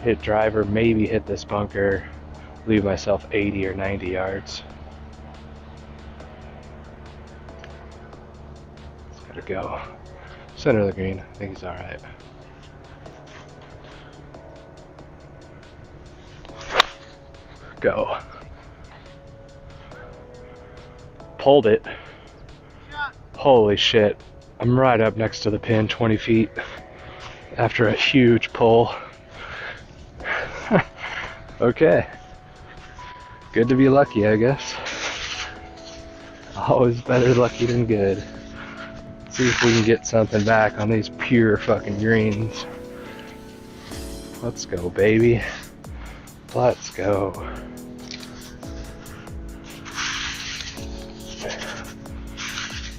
hit driver, maybe hit this bunker, leave myself 80 or 90 yards? It's gotta go. Center of the green, I think he's alright. Go. Pulled it. Holy shit. I'm right up next to the pin, 20 feet, after a huge pull. Okay. Good to be lucky, I guess. Always better lucky than good. See if we can get something back on these pure fucking greens. Let's go, baby. Let's go.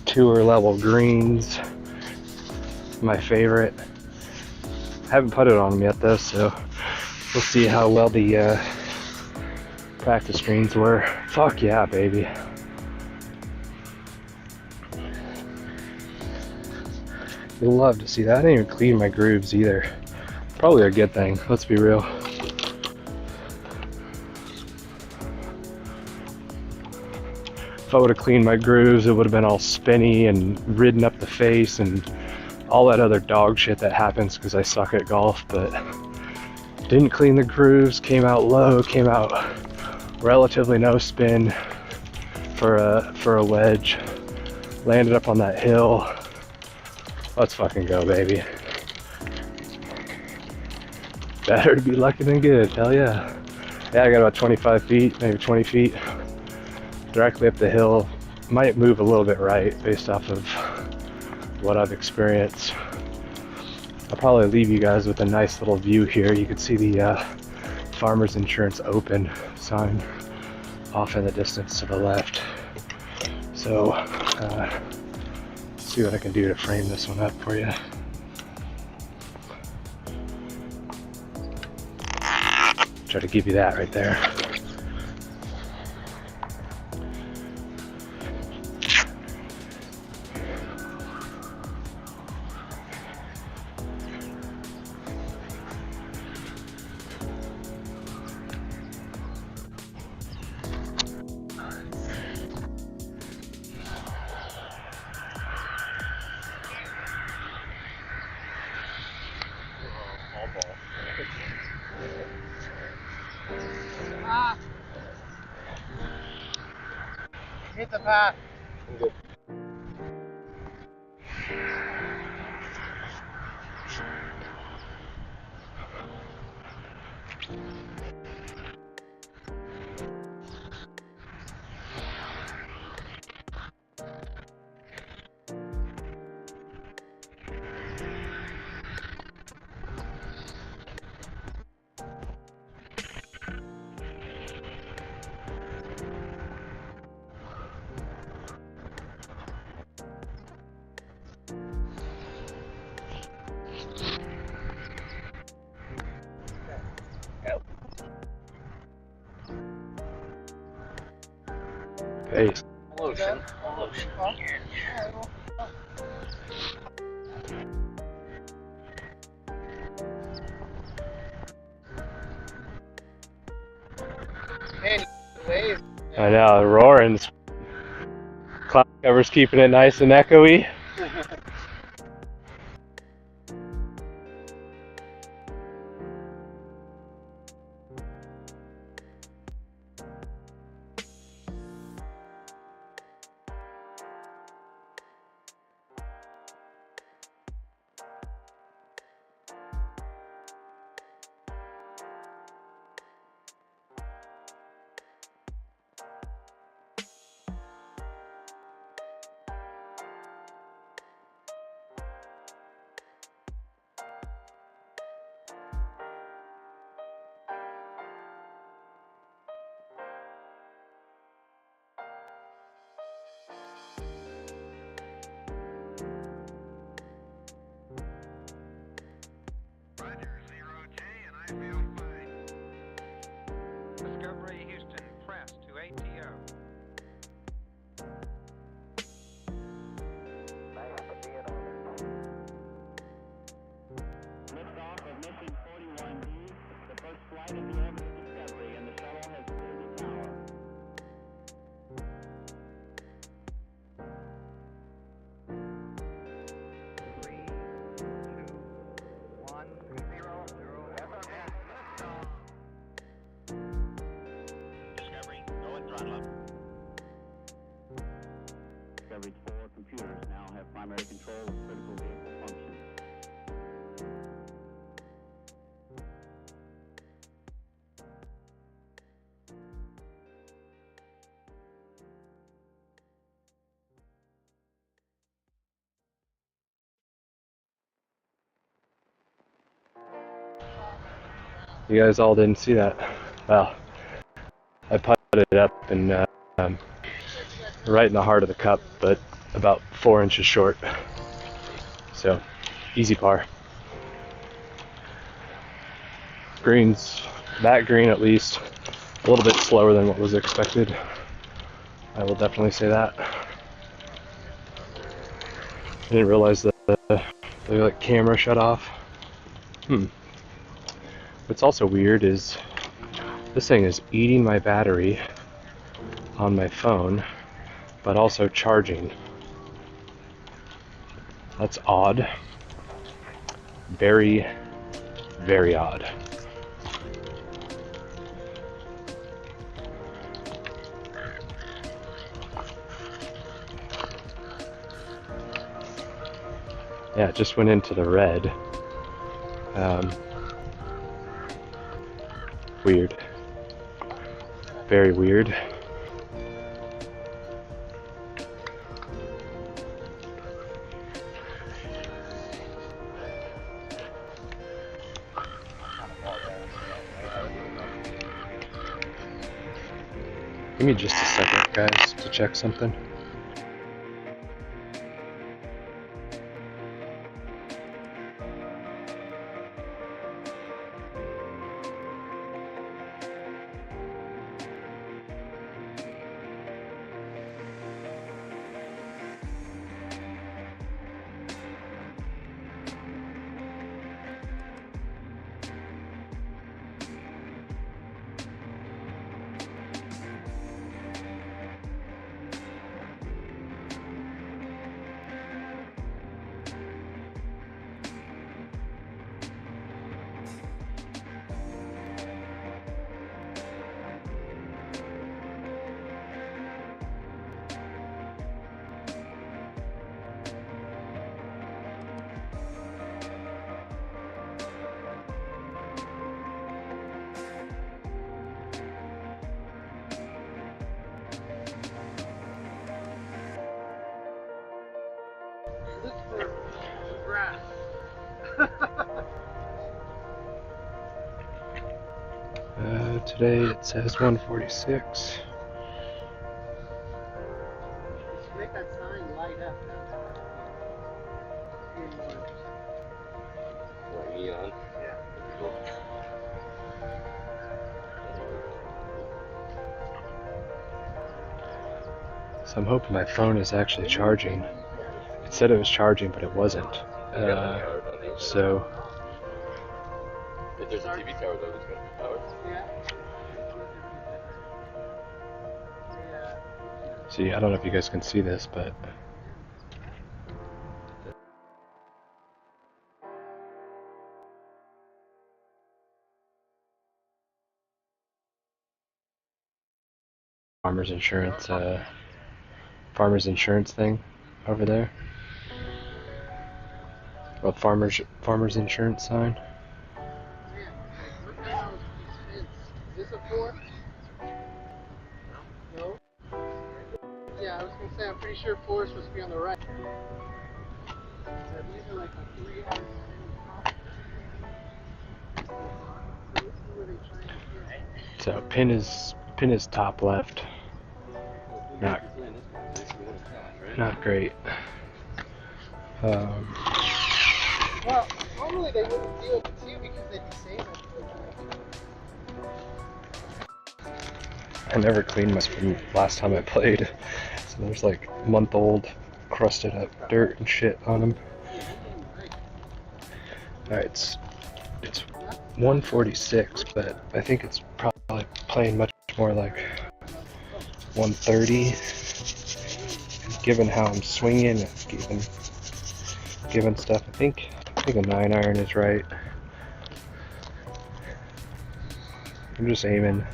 Tour level greens, my favorite. Haven't putted on them yet though, so we'll see how well the practice greens were. Fuck yeah, baby. You'll love to see that. I didn't even clean my grooves either. Probably a good thing, let's be real. If I would have cleaned my grooves, it would have been all spinny and ridden up the face and all that other dog shit that happens because I suck at golf. But didn't clean the grooves, came out low, came out relatively no spin for a wedge. Landed up on that hill. Let's fucking go, baby. Better to be lucky than good, hell yeah. Yeah, I got about 25 feet, maybe 20 feet. Directly up the hill. Might move a little bit right based off of what I've experienced. I'll probably leave you guys with a nice little view here. You can see the Farmers Insurance Open sign off in the distance to the left. So, see what I can do to frame this one up for you. Try to give you that right there. Hit the path. Hey, Lotion. Lotion. Man, wave. I know, roaring. Cloud cover's keeping it nice and echoey. Discovery Houston, press to ATO. Liftoff of mission 41D, the first flight of the orbit of Discovery, and the shuttle has cleared the tower. Discovery, go and throttle up. Discovery's 4 computers now have primary control of critical vehicle functions. You guys all didn't see that. Well, I putted it up and right in the heart of the cup, but about 4 inches short. So, easy par. Greens, that green at least, a little bit slower than what was expected. I will definitely say that. I didn't realize that the like camera shut off. What's also weird is this thing is eating my battery on my phone, but also charging. That's odd. Very, very odd. Yeah, it just went into the red. Weird. Very weird. Give me just a second, guys, to check something. Look for grass. Today it says 146. Just make that sign light up. Neon. Yeah. So I'm hoping my phone is actually charging. It said it was charging, but it wasn't. So If there's a TV tower though, there's gonna be power. see, I don't know if you guys can see this, but farmers insurance thing over there. Well, farmers insurance sign. Is this a 4? No? Yeah, I was gonna say, I'm pretty sure 4 is supposed to be on the right. These are like a 3 on So pin is top left. Not great. Well, normally they wouldn't deal with you because they'd be saying that. I never cleaned my from last time I played, so there's like month-old crusted up dirt and shit on them. Alright, it's 146, but I think it's probably playing much more like 130. Given how I'm swinging and given stuff, I think a 9-iron is right. I'm just aiming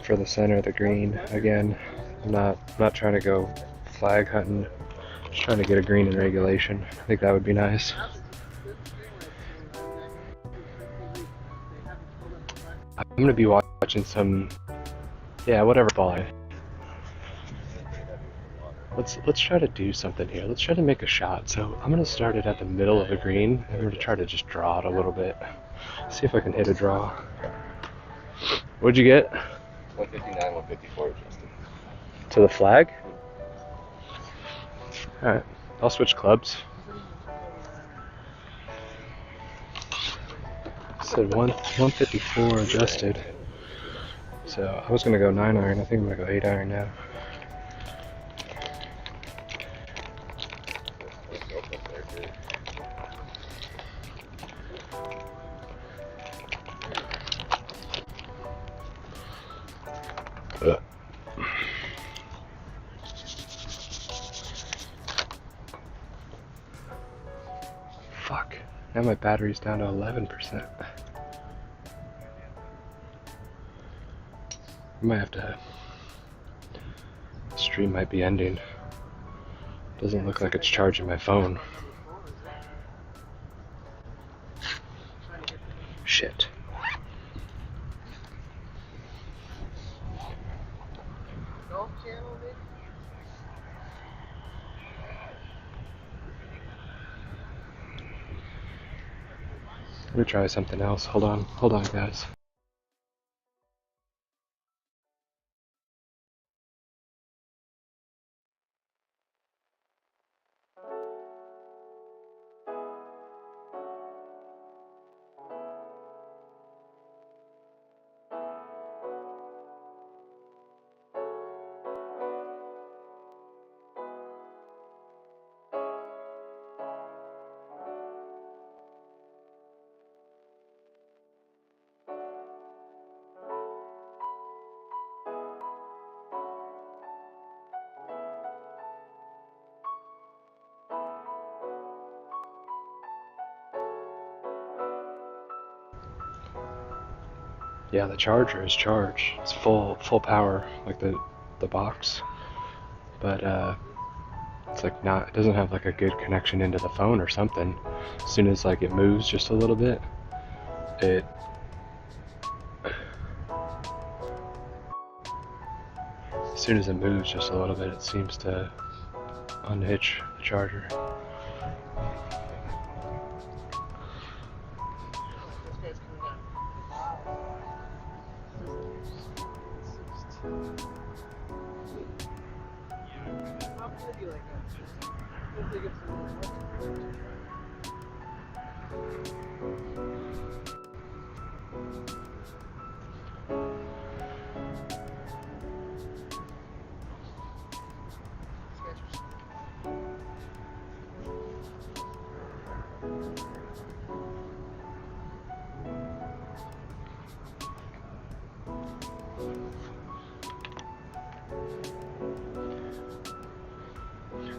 for the center of the green. Again, I'm not trying to go flag hunting. Just trying to get a green in regulation. I think that would be nice. I'm gonna be watching some, yeah, whatever ball. Let's try to do something here. Let's try to make a shot. So I'm gonna start it at the middle of the green, and I'm gonna try to just draw it a little bit. See if I can hit a draw. What'd you get? 159, 154, Justin. To the flag? Alright, I'll switch clubs. It said 154 adjusted. So I was gonna go 9-iron. I think I'm gonna go 8-iron now. Fuck. Now my battery's down to 11%. I might have to. The stream might be ending. Doesn't look like it's charging my phone. Shit. Golf channel, maybe? Let me try something else. Hold on, guys. Yeah, the charger is charged. It's full power, like the box. But it's like not. It doesn't have like a good connection into the phone or something. As soon as like it moves just a little bit, it. As soon as it moves just a little bit, it seems to unhitch the charger.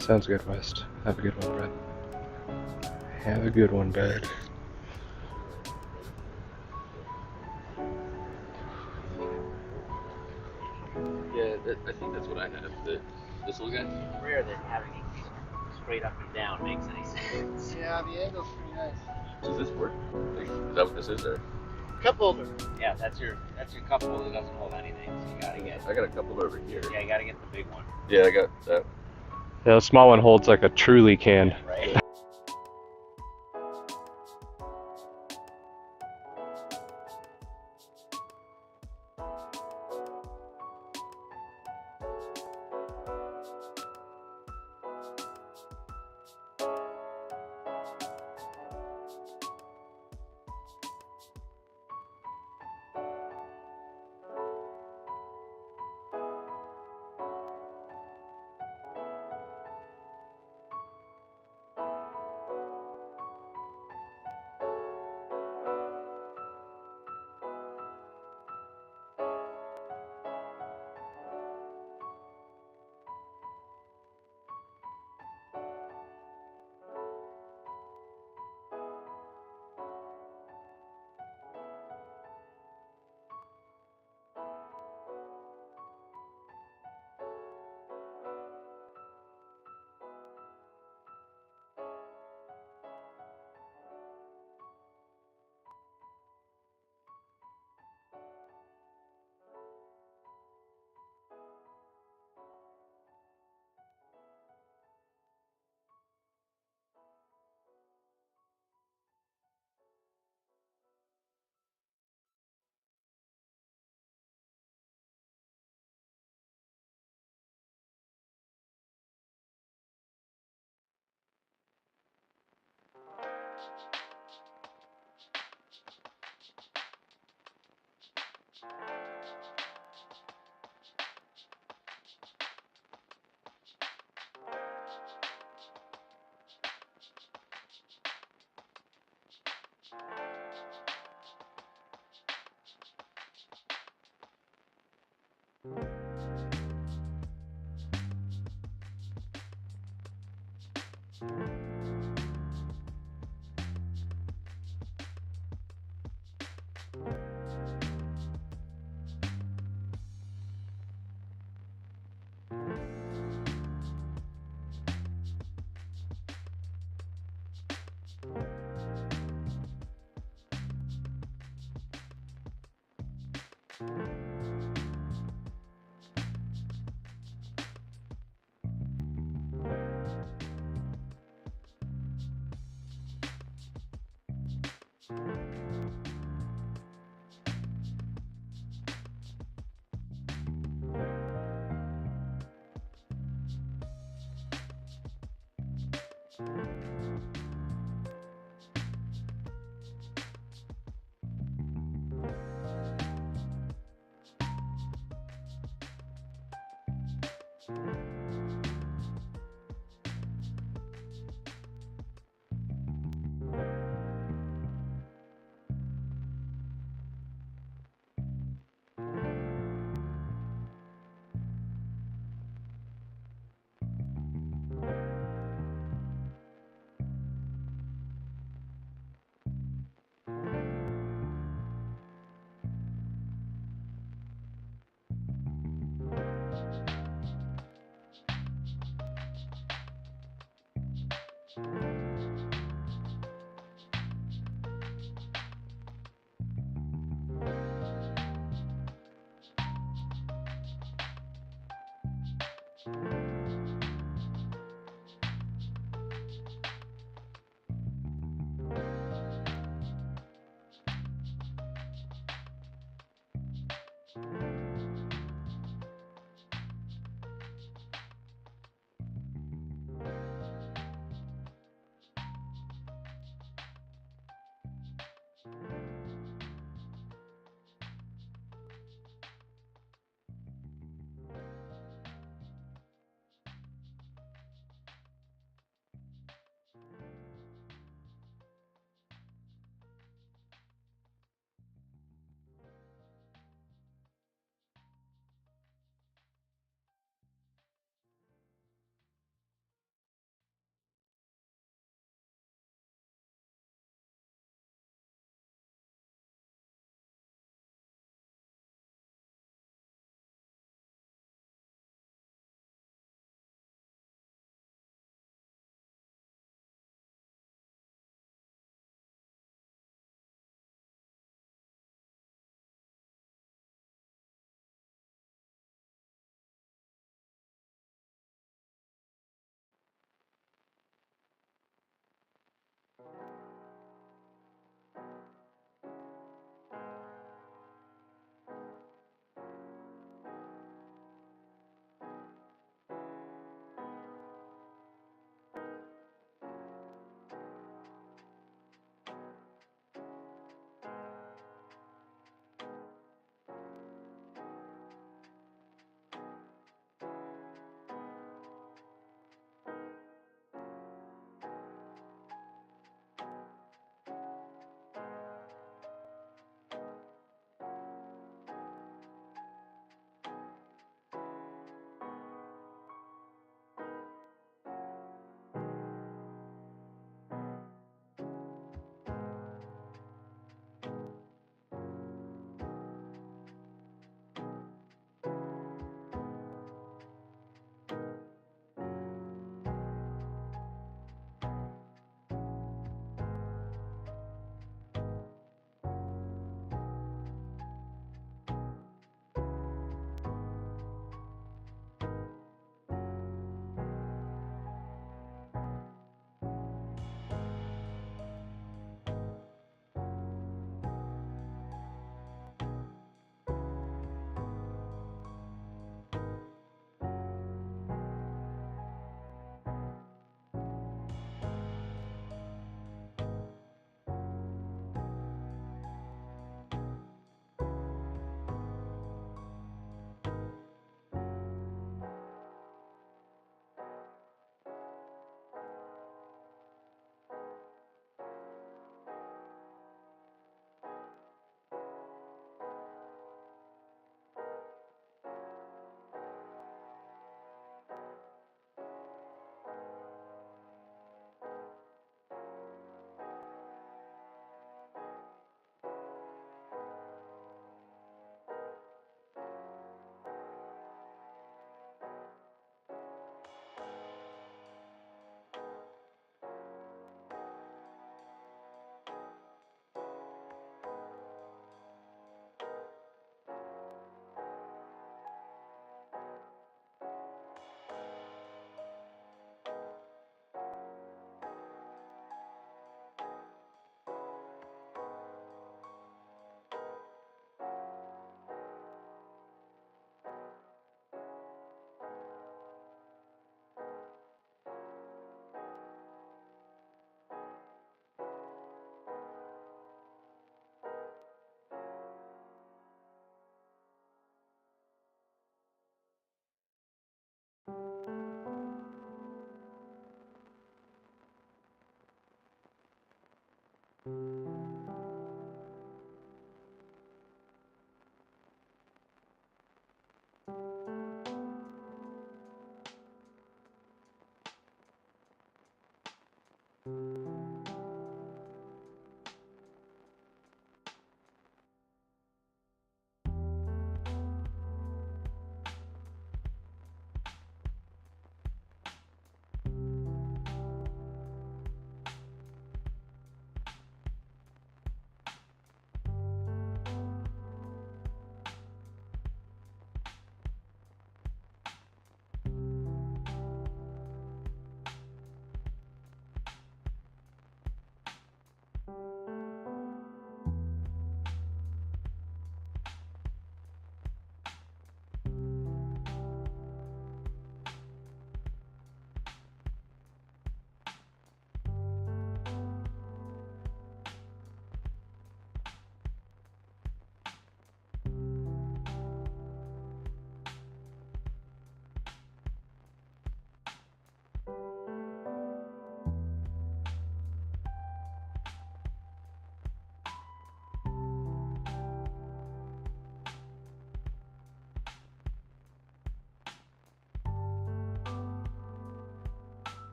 Sounds good, West. Have a good one, bud. Have a good one, bud. Yeah, I think that's what I have. This little guy? Rare that having it straight up and down makes any sense. Yeah, the angle's pretty nice. Does this work? Like, is that what this is? Or? Cup holder. Yeah, that's your cup holder that doesn't hold anything, so you gotta get. I got a couple over here. Yeah, you gotta get the big one. Yeah, I got that. Yeah, the small one holds like a Truly can. Right.